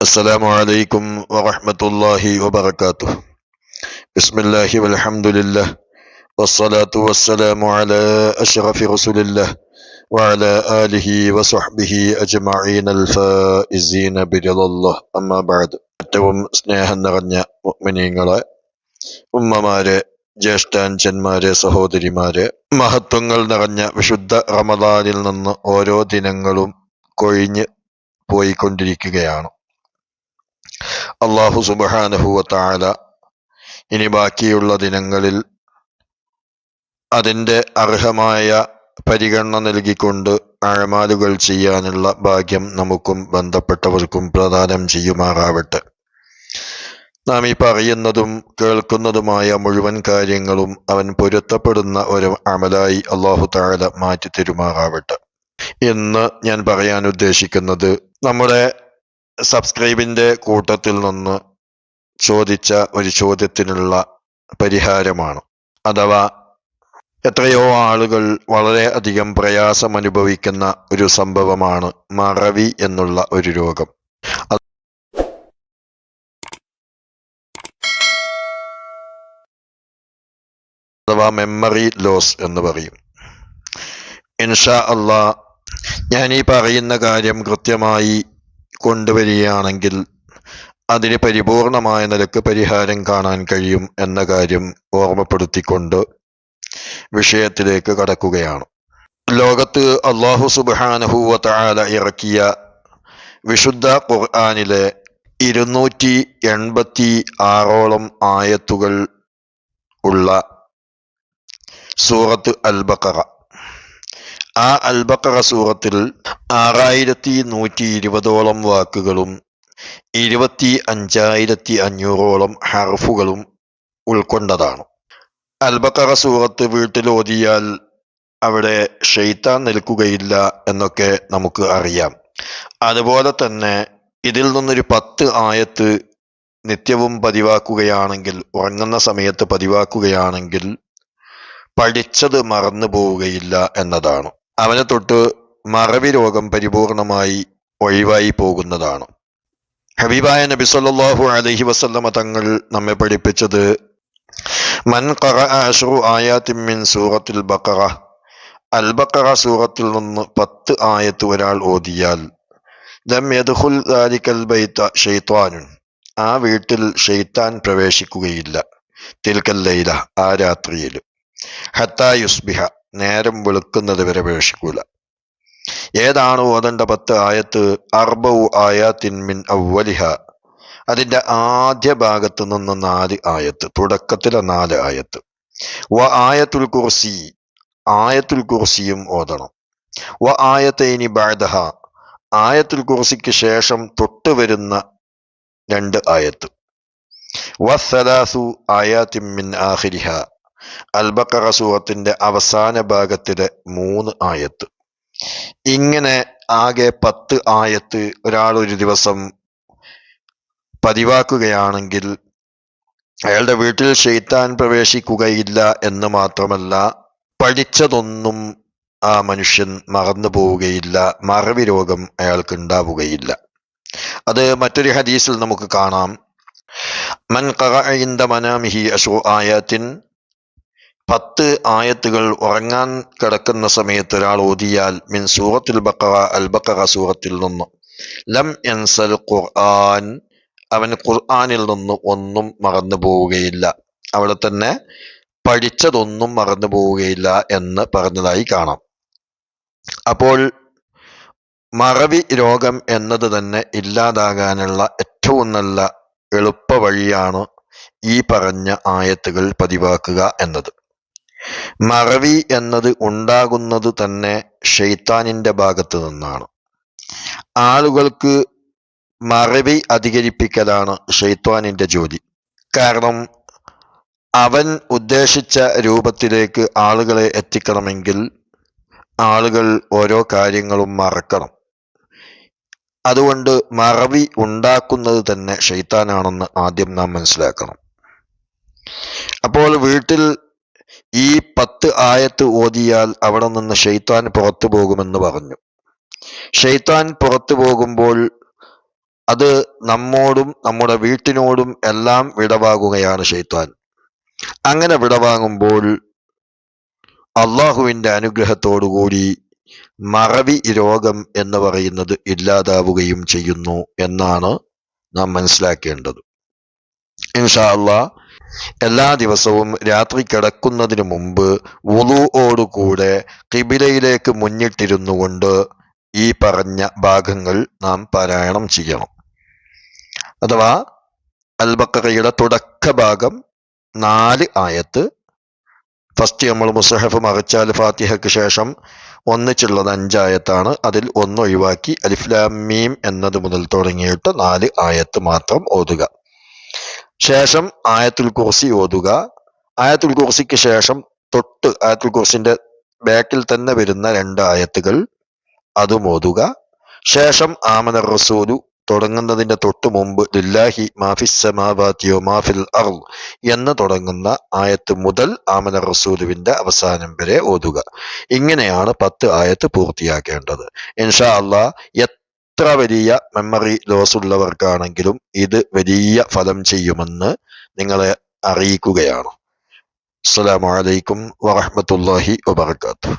السلام عليكم ورحمة الله وبركاته. بسم الله والحمد لله والصلاة والسلام على أشرف رسول الله وعلى آله وصحبه أجمعين الفائزين برضا الله. أما بعد. ഏറ്റവും സ്നേഹം നിറഞ്ഞ മുഅ്മിനീങ്ങളെ, ഉമ്മമാരെ, ജ്യേഷ്ഠാഞ്ചന്മാരെ, സഹോദരിമാരെ, മഹത്വങ്ങൾ നിറഞ്ഞ വിശുദ്ധ റമദാനിൽ നിന്ന് ഓരോ ദിനങ്ങളും കൊഴിഞ്ഞ് പോയിക്കൊണ്ടിരിക്കുകയാണ്. അല്ലാഹു സുബ്ഹാനഹു വ തആല ഇനി ബാക്കിയുള്ള ദിനങ്ങളിൽ അതിൻ്റെ അർഹമായ പരിഗണന നൽകിക്കൊണ്ട് അഅ്മാലുകൾ ചെയ്യാനുള്ള ഭാഗ്യം നമുക്കും ബന്ധപ്പെട്ടവർക്കും പ്രദാനം ചെയ്യുമാറാവട്ടെ. നാം ഈ പറയുന്നതും കേൾക്കുന്നതുമായ മുഴുവൻ കാര്യങ്ങളും അവൻ പൊരുത്തപ്പെടുന്ന ഒരു അമലായി അല്ലാഹു തആല മാറ്റി തരുമാറാവട്ടെ. ഇന്ന് ഞാൻ പറയാൻ ഉദ്ദേശിക്കുന്നത് നമ്മുടെ സബ്സ്ക്രൈബിന്റെ കൂട്ടത്തിൽ നിന്ന് ചോദിച്ച ഒരു ചോദ്യത്തിനുള്ള പരിഹാരമാണ്. അഥവാ എത്രയോ ആളുകൾ വളരെ അധികം പ്രയാസം അനുഭവിക്കുന്ന ഒരു സംഭവമാണ് മറവി എന്നുള്ള ഒരു രോഗം. അഥവാ മെമ്മറി ലോസ് എന്ന് പറയും. ഇൻഷാ അല്ലാ ഞാൻ ഈ പറയുന്ന കാര്യം കൃത്യമായി കൊണ്ടുവരികയാണെങ്കിൽ അതിന് പരിപൂർണമായ നിലക്ക് പരിഹാരം കാണാൻ കഴിയും എന്ന കാര്യം ഓർമ്മപ്പെടുത്തിക്കൊണ്ട് വിഷയത്തിലേക്ക് കടക്കുകയാണ്. ലോകത്ത് അല്ലാഹു സുബ്ഹാനഹു വ തആല ഇറക്കിയ വിശുദ്ധ ഖുർആനിലെ 286 ആയത്തുകൾ ഉള്ള സൂറത്ത് അൽ ബഖറ, ആ അൽ ബഖറ സൂറത്തിൽ 6120 വാക്കുകളും 25,500 ഹർഫുകളും ഉൾക്കൊണ്ടതാണ്. അൽ ബഖറ സൂറത്ത് വീട്ടിൽ ഓതിയാൽ അവിടെ ശൈത്താൻ നിൽക്കുകയില്ല എന്നൊക്കെ നമുക്ക് അറിയാം. അതുപോലെ തന്നെ ഇതിൽ നിന്നൊരു 10 ആയത്ത് നിത്യവും പതിവാക്കുകയാണെങ്കിൽ, ഉറങ്ങുന്ന സമയത്ത് പതിവാക്കുകയാണെങ്കിൽ പഠിച്ചത് മറന്നു പോവുകയില്ല എന്നതാണ്. അവനെ തൊട്ട് മറവി രോഗം പരിപൂർണമായി ഒഴിവായി പോകുന്നതാണ്. ഹബീബായ നബി സല്ലല്ലാഹു അലൈഹി വസല്ലമ തങ്ങൾ നമ്മെ പഠിപ്പിച്ചത് മൻ ഖറഅ 10 ആയാത്തിൻ മിൻ സൂറത്തിൽ ബഖറ, അൽ ബഖറ സൂറത്തിൽ നിന്ന് 10 ആയത്ത് ഒരാൾ ഓതിയാൽ ലം യദ്ഖുൽ ദാലികൽ ബൈത ശൈത്വാനുൻ, ആ വീട്ടിൽ ശൈത്താൻ പ്രവേശിക്കുകയില്ല. തിൽക്കൽ ലൈല, ആ രാത്രിയിൽ, ഹത്താ യുസ്ബിഹ, നേരം വെളുക്കുന്നത് വരെ പ്രവേശിക്കൂല. ഏതാണ് ഓതേണ്ട 10 ആയത്ത്? 4 ആയാത്തിൻ മിൻ അവ്വലിഹ, അതിന്റെ ആദ്യ ഭാഗത്ത് നിന്ന് 4 ആയത്ത്, തുടക്കത്തിലെ 4 ആയത്ത്. വ ആയത്തുൽ കുർസി, ആയത്തുൽ കുർസിയും ഓതണം. വ ആയത്തൈനി ബഅദഹ, ആയത്തുൽ കുർസിക്ക് ശേഷം തൊട്ട് വരുന്ന 2 ആയത്ത്. വ സലാസു ആയാത്തിൻ മിൻ ആഖിരിഹ, അൽ ബഖറ സൂറത്തിന്റെ അവസാന ഭാഗത്തിലെ 3 ആയത്ത്. ഇങ്ങനെ ആകെ 10 ആയത്ത് ഒരാൾ ഒരു ദിവസം പതിവാക്കുകയാണെങ്കിൽ അയാളുടെ വീട്ടിൽ ശൈത്താൻ പ്രവേശിക്കുകയില്ല എന്ന് മാത്രമല്ല, പഠിച്ചതൊന്നും ആ മനുഷ്യൻ മറന്നു പോവുകയില്ല, മറവി രോഗം അയാൾക്ക് ഉണ്ടാവുകയില്ല. അത് മറ്റൊരു ഹദീസിൽ നമുക്ക് കാണാം. മൻ ഖറഅ ഇൻദ മനാമിഹി 10 ആയാത്തിൻ, 10 ആയത്തുകൾ ഉറങ്ങാൻ കിടക്കുന്ന സമയത്ത് ഒരാൾ ഓതിയാൽ മിൻ സൂറത്തിൽ ബഖറ, അൽ ബഖറ സൂറത്തിൽ നിന്ന്, ലം യൻസൽ ഖുർആൻ, അവൻ ഖുർആനിൽ നിന്ന് ഒന്നും മറന്നു പോവുകയില്ല, അവിടെ തന്നെ പഠിച്ചതൊന്നും മറന്നു പോവുകയില്ല എന്ന് പറഞ്ഞതായി കാണാം. അപ്പോൾ മറവി രോഗം എന്നത് തന്നെ ഇല്ലാതാകാനുള്ള ഏറ്റവും നല്ല എളുപ്പ വഴിയാണ് ഈ പറഞ്ഞ ആയത്തുകൾ പതിവാക്കുക എന്നത്. മറവി എന്നത് ഉണ്ടാകുന്നത് തന്നെ ശൈത്താനിന്റെ ഭാഗത്ത് നിന്നാണ്. ആളുകൾക്ക് മറവി അധികരിപ്പിക്കലാണ് ശൈത്വാനിന്റെ ജോലി. കാരണം അവൻ ഉദ്ദേശിച്ച രൂപത്തിലേക്ക് ആളുകളെ എത്തിക്കണമെങ്കിൽ ആളുകൾ ഓരോ കാര്യങ്ങളും മറക്കണം. അതുകൊണ്ട് മറവി ഉണ്ടാക്കുന്നത് തന്നെ ശൈത്താനാണെന്ന് ആദ്യം നാം മനസ്സിലാക്കണം. അപ്പോൾ വീട്ടിൽ ഈ 10 ആയത്ത് ഓതിയാൽ അവിടെ നിന്ന് ശൈത്താൻ പുറത്തു പോകുമെന്ന് പറഞ്ഞു. ശൈത്താൻ പുറത്തു പോകുമ്പോൾ അത് നമ്മോടും നമ്മുടെ വീട്ടിനോടും എല്ലാം വിടവാങ്ങുകയാണ് ശൈത്താൻ. അങ്ങനെ വിടവാങ്ങുമ്പോൾ അള്ളാഹുവിന്റെ അനുഗ്രഹത്തോടുകൂടി മറവി രോഗം എന്ന് പറയുന്നത് ഇല്ലാതാവുകയും ചെയ്യുന്നു എന്നാണ് നാം മനസ്സിലാക്കേണ്ടത്. ഇൻഷാ അള്ളാഹ് എല്ലാ ദിവസവും രാത്രി കിടക്കുന്നതിന് മുമ്പ് വുളൂഓടുകൂടെ ഖിബിലയിലേക്ക് മുന്നിട്ടിരുന്നു കൊണ്ട് ഈ പറഞ്ഞ ഭാഗങ്ങൾ നാം പാരായണം ചെയ്യണം. അഥവാ അൽ ബഖറയുടെ തുടക്ക ഭാഗം 4 ആയത്ത്. ഫസ്റ്റ് നമ്മൾ മുസ്ഹഫ് മറിച്ചാൽ ഫാത്തിഹയ്ക്ക് ശേഷം ഒന്നിച്ചുള്ളത് 5 ആയത്താണ്. അതിൽ ഒന്ന് ഒഴിവാക്കി അലിഫ് ലാം മീം എന്നത് മുതൽ തുടങ്ങിയിട്ട് 4 ആയത്ത് മാത്രം ഓതുക. ശേഷം ആയത്തുൽ കുർസി ഓതുക. ആയത്തുൽ കുർസിക്ക് ശേഷം തൊട്ട് ആയത്തുൽ കുർസിന്റെ ബാക്കിൽ തന്നെ വരുന്ന 2 ആയത്തുകൾ അതും ഓതുക. ശേഷം ആമന റസൂലു തുടങ്ങുന്നതിന്റെ തൊട്ട് മുമ്പ് ലില്ലാഹി മാഫിസ് സമാവാതി വമാഫിൽ അർള് എന്ന് തുടങ്ങുന്ന ആയത്ത് മുതൽ ആമന റസൂലുവിന്റെ അവസാനം വരെ ഓതുക. ഇങ്ങനെയാണ് 10 ആയത്ത് പൂർത്തിയാക്കേണ്ടത്. ഇൻഷാ അള്ളാഹ് എത്ര വലിയ മെമ്മറി ലോസ് ഉള്ളവർക്കാണെങ്കിലും ഇത് വലിയ ഫലം ചെയ്യുമെന്ന് നിങ്ങളെ അറിയിക്കുകയാണ്. അസ്സലാമു അലൈക്കും വറഹ്മത്തുള്ളാഹി വബറകാതുഹു.